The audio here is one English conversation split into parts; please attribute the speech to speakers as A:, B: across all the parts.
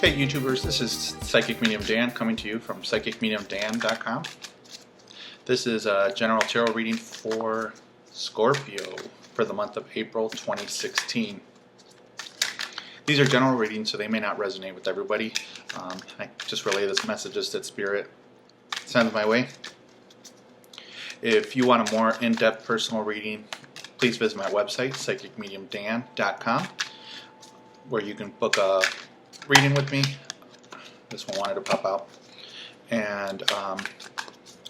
A: Hey YouTubers, this is Psychic Medium Dan coming to you from psychicmediumdan.com. This is a general tarot reading for Scorpio for the month of April 2016. These are general readings, so they may not resonate with everybody. I just relay this messages that Spirit sends my way. If you want a more in-depth personal reading, please visit my website, psychicmediumdan.com, where you can book a reading with me. This one wanted to pop out. And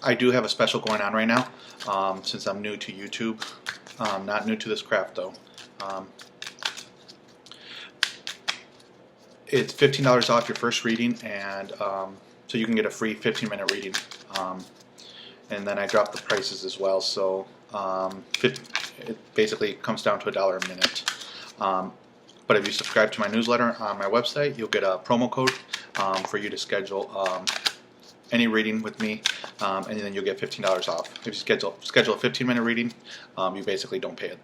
A: I do have a special going on right now, since I'm new to YouTube. Not new to this craft though. It's $15 off your first reading, and so you can get a free 15-minute reading. And then I dropped the prices as well, so it basically comes down to $1 a minute. But if you subscribe to my newsletter on my website, you'll get a promo code for you to schedule any reading with me, and then you'll get $15 off. If you schedule a 15-minute reading, you basically don't pay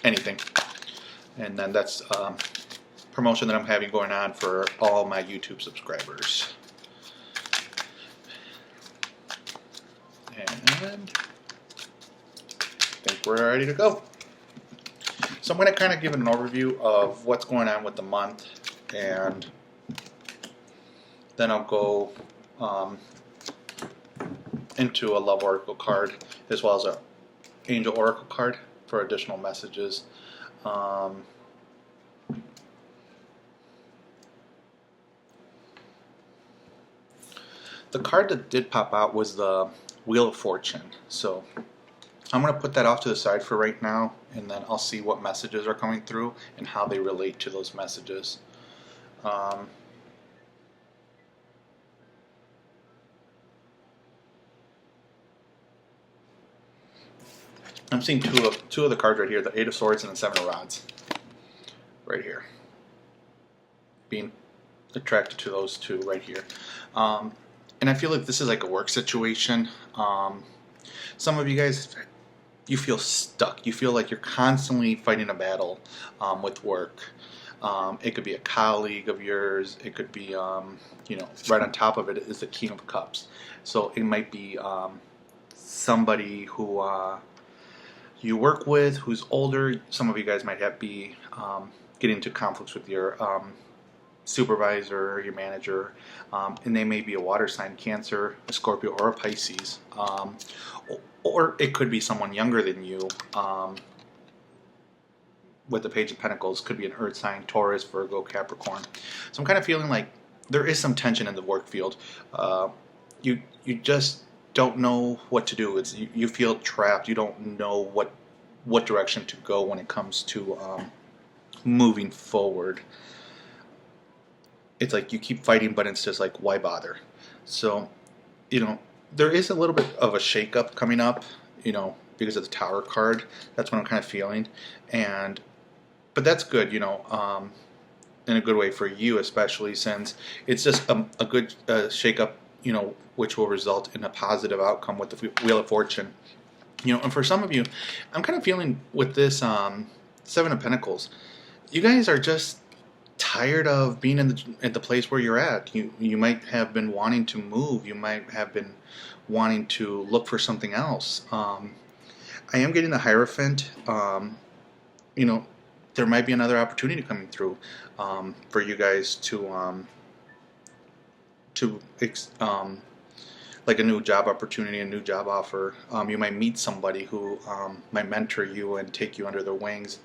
A: anything. And then that's promotion that I'm having going on for all my YouTube subscribers. And I think we're ready to go. So I'm going to kind of give an overview of what's going on with the month, and then I'll go into a love oracle card as well as an angel oracle card for additional messages. The card that did pop out was the Wheel of Fortune. So I'm going to put that off to the side for right now, and then I'll see what messages are coming through and how they relate to those messages. I'm seeing two of the cards right here, the Eight of Swords and the Seven of Rods. Right here. Being attracted to those two right here. And I feel like this is like a work situation. Some of you guys, you feel stuck. You feel like you're constantly fighting a battle with work. It could be a colleague of yours. It could be, you know, right on top of it is the King of Cups. So it might be somebody who you work with who's older. Some of you guys might be getting into conflicts with your supervisor, your manager, and they may be a water sign, Cancer, a Scorpio, or a Pisces. Or it could be someone younger than you. With the Page of Pentacles, could be an Earth sign, Taurus, Virgo, Capricorn. So I'm kind of feeling like there is some tension in the work field. You just don't know what to do. You feel trapped. You don't know what direction to go when it comes to moving forward. It's like you keep fighting, but it's just like, why bother? So, you know, there is a little bit of a shakeup coming up, you know, because of the Tower card. That's what I'm kind of feeling. But that's good, you know, in a good way for you, especially since it's just a good shakeup, you know, which will result in a positive outcome with the Wheel of Fortune. You know, and for some of you, I'm kind of feeling with this Seven of Pentacles, you guys are just tired of being at the place where you're at. You might have been wanting to move. You might have been wanting to look for something else. I am getting the Hierophant. You know, there might be another opportunity coming through for you guys to like a new job opportunity, a new job offer. You might meet somebody who might mentor you and take you under their wings,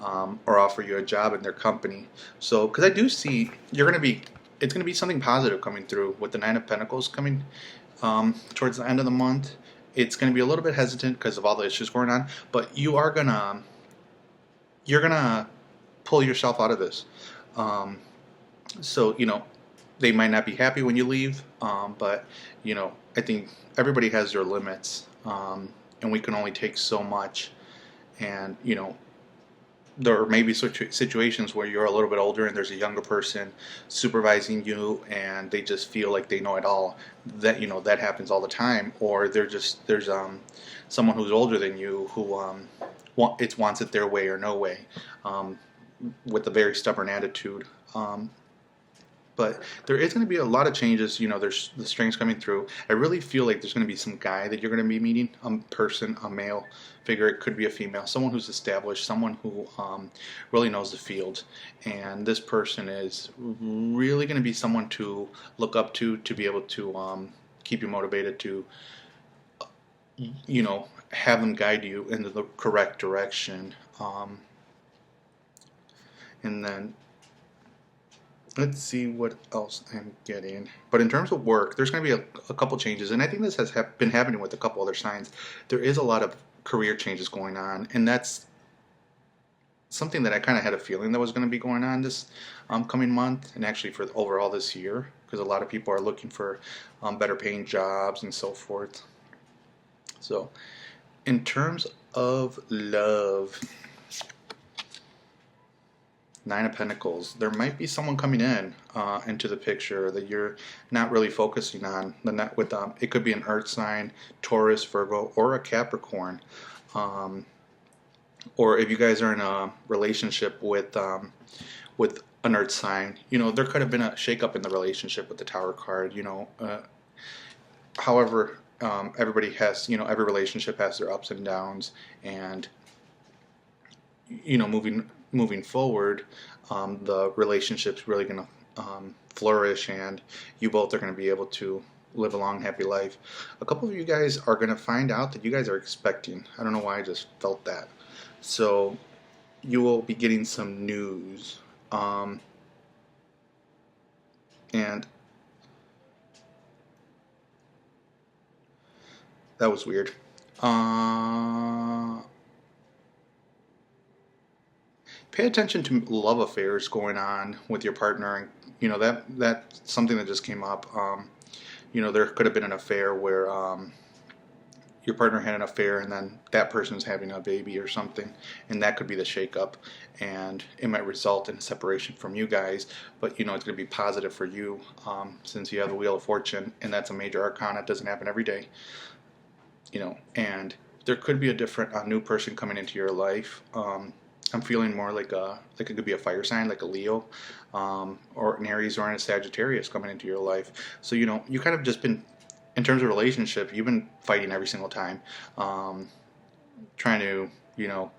A: or offer you a job in their company. So, because I do see it's going to be something positive coming through with the Nine of Pentacles coming towards the end of the month. It's going to be a little bit hesitant because of all the issues going on, but you're gonna pull yourself out of this. So, you know, they might not be happy when you leave, but, you know, I think everybody has their limits, and we can only take so much. And, you know, there may be situations where you're a little bit older and there's a younger person supervising you, and they just feel like they know it all. That, you know, that happens all the time. Or there's someone who's older than you who wants it their way or no way, with a very stubborn attitude. But there is going to be a lot of changes. You know, there's the strengths coming through. I really feel like there's going to be some guy that you're going to be meeting, a person, a male figure. It could be a female, someone who's established, someone who really knows the field. And this person is really going to be someone to look up to be able to keep you motivated, to, you know, have them guide you in the correct direction. And then let's see what else I'm getting. But in terms of work, there's going to be a couple changes, and I think this has been happening with a couple other signs. There is a lot of career changes going on, and that's something that I kind of had a feeling that was going to be going on this coming month, and actually for overall this year, because a lot of people are looking for better paying jobs and so forth. So, in terms of love, Nine of Pentacles, there might be someone coming in into the picture that you're not really focusing on. It could be an Earth sign, Taurus, Virgo, or a Capricorn. Or if you guys are in a relationship with an Earth sign, you know, there could have been a shakeup in the relationship with the Tower card. You know, however, everybody has, you know, every relationship has their ups and downs, and you know, moving forward, the relationship's really going to flourish, and you both are going to be able to live a long, happy life. A couple of you guys are going to find out that you guys are expecting. I don't know why I just felt that. So you will be getting some news. And that was weird. Pay attention to love affairs going on with your partner, and you know that's something that just came up. You know, there could have been an affair where your partner had an affair, and then that person's having a baby or something, and that could be the shakeup, and it might result in a separation from you guys. But you know, it's going to be positive for you since you have the Wheel of Fortune, and that's a major arcana. It doesn't happen every day. You know, and there could be a new person coming into your life. I'm feeling more like it could be a fire sign, like a Leo, or an Aries, or a Sagittarius coming into your life. So you know, you kind of just been, in terms of relationship, you've been fighting every single time, trying to, you know,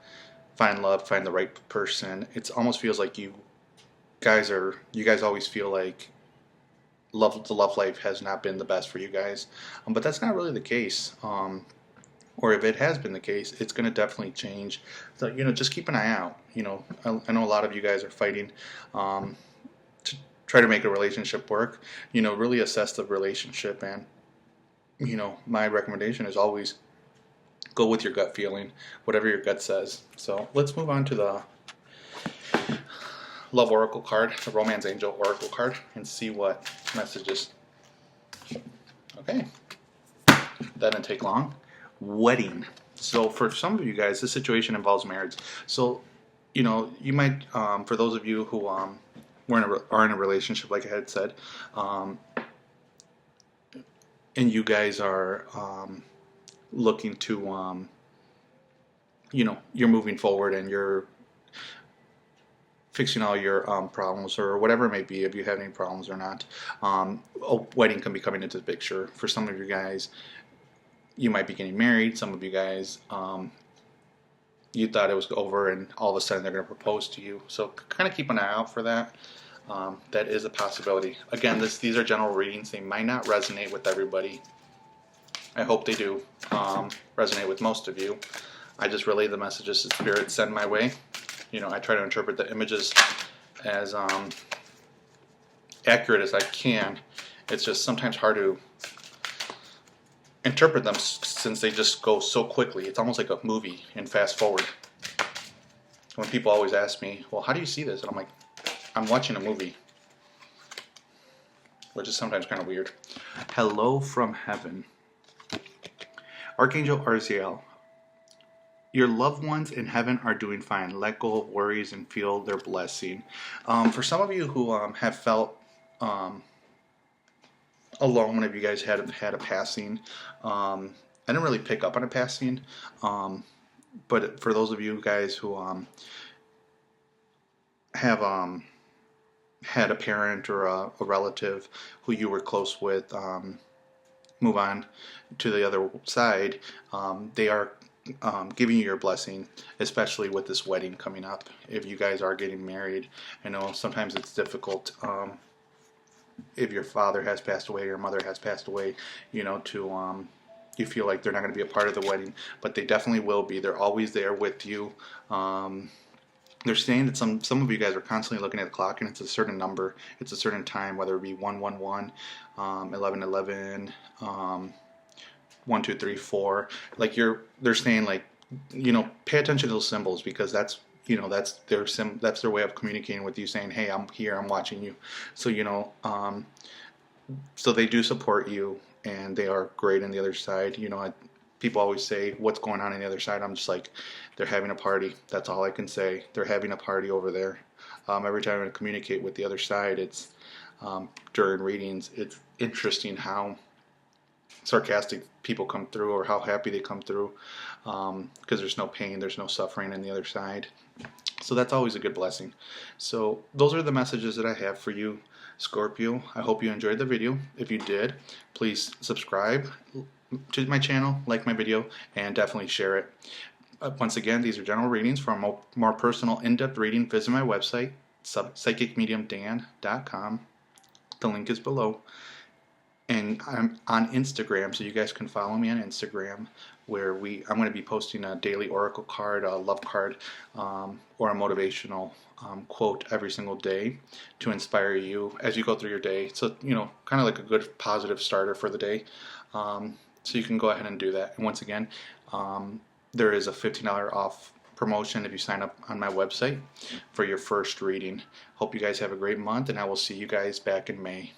A: find love, find the right person. It almost feels like you guys always feel like the love life has not been the best for you guys, but that's not really the case. Or if it has been the case, it's going to definitely change. So, you know, just keep an eye out. You know, I know a lot of you guys are fighting to try to make a relationship work. You know, really assess the relationship, and, you know, my recommendation is always go with your gut feeling, whatever your gut says. So let's move on to the Love Oracle card, the Romance Angel Oracle card, and see what messages. Okay, that didn't take long. Wedding. So for some of you guys, this situation involves marriage. So, you know, you might, for those of you who are in a relationship, like I had said, and you guys are looking to, you know, you're moving forward and you're fixing all your problems, or whatever it may be, if you have any problems or not. A wedding can be coming into the picture. For some of you guys, you might be getting married. Some of you guys, you thought it was over, and all of a sudden they're going to propose to you. So kind of keep an eye out for that. That is a possibility. Again, these are general readings. They might not resonate with everybody. I hope they do resonate with most of you. I just relay the messages that Spirit send my way. You know, I try to interpret the images as accurate as I can. It's just sometimes hard to interpret them since they just go so quickly. It's almost like a movie in fast forward. When people always ask me, well, how do you see this? And I'm like, I'm watching a movie, which is sometimes kind of weird. Hello from heaven. Archangel Arziel. Your loved ones in heaven are doing fine. Let go of worries and feel their blessing. For some of you who have felt alone, if you guys had a passing, I didn't really pick up on a passing, but for those of you guys who have had a parent or a relative who you were close with move on to the other side, they are giving you your blessing, especially with this wedding coming up. If you guys are getting married, I know sometimes it's difficult if your father has passed away, your mother has passed away, you know, to you feel like they're not going to be a part of the wedding, but they definitely will be. They're always there with you. They're saying that some of you guys are constantly looking at the clock, and it's a certain number, it's a certain time, whether it be 111, 1111, 1 2 3 4. Like they're saying, like, you know, pay attention to those symbols, because that's, you know, that's their way of communicating with you, saying, hey, I'm here, I'm watching you. So, you know, so they do support you, and they are great on the other side. You know, people always say, what's going on the other side? I'm just like, they're having a party. That's all I can say. They're having a party over there. Every time I communicate with the other side, it's during readings, it's interesting how sarcastic people come through, or how happy they come through, because there's no pain, there's no suffering on the other side. So that's always a good blessing. So those are the messages that I have for you, Scorpio. I hope you enjoyed the video. If you did, please subscribe to my channel, like my video, and definitely share it. Once again, these are general readings. For a more personal, in-depth reading, visit my website, psychicmediumdan.com. The link is below. And I'm on Instagram, so you guys can follow me on Instagram, where I'm going to be posting a daily oracle card, a love card, or a motivational quote every single day to inspire you as you go through your day. So, you know, kind of like a good positive starter for the day. So you can go ahead and do that. And once again, there is a $15 off promotion if you sign up on my website for your first reading. Hope you guys have a great month, and I will see you guys back in May.